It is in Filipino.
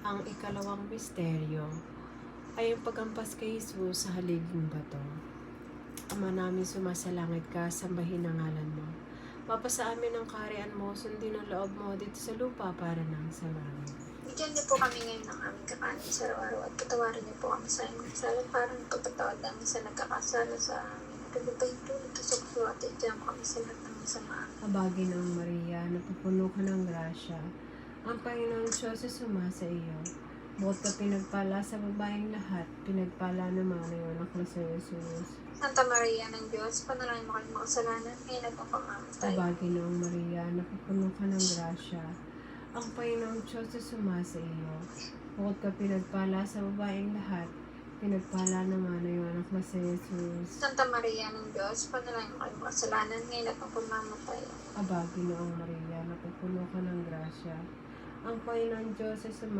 Ang ikalawang misteryo ay ang paghampas kay Jesus sa haliging bato. Ama namin sumasalangit ka, sambahin ang ngalan mo. Mapasa amin ang kaharian mo, sundin ang loob mo dito sa lupa para nang sa langit. Bigyan niyo po kami ngayon ng aming kakanin sa araw-araw at patawarin niyo po kami sa aming kasala para pagpatawad namin sa nagkakasala sa amin. At ibabay tulad sa puso at idiyan kami sa lahat ng masama. Habagin ang Maria, napupuno ka ng grasya. Ang Panginoong Diyos ay sumasa iyo. Bukod ka pinagpala sa babaeng lahat, pinagpala naman ang anak na sa Jesus. Santa Maria ng Diyos, panalangin mo kami makasalanan, ngayon at ang pamamatay. Habagin ang Maria, napupuno ka ng grasya. Ang Panginoong Diyos ay sumasa iyo. Bukod ka pinagpala sa babaeng lahat, pinagpala naman ang anak na sa Jesus. Santa Maria ng Diyos, panalangin mo kami makasalanan, ngayon at ang pamamatay. Habagin ang Maria, napupuno ka ng grasya. Ang Panginoong Diyos ay sumasa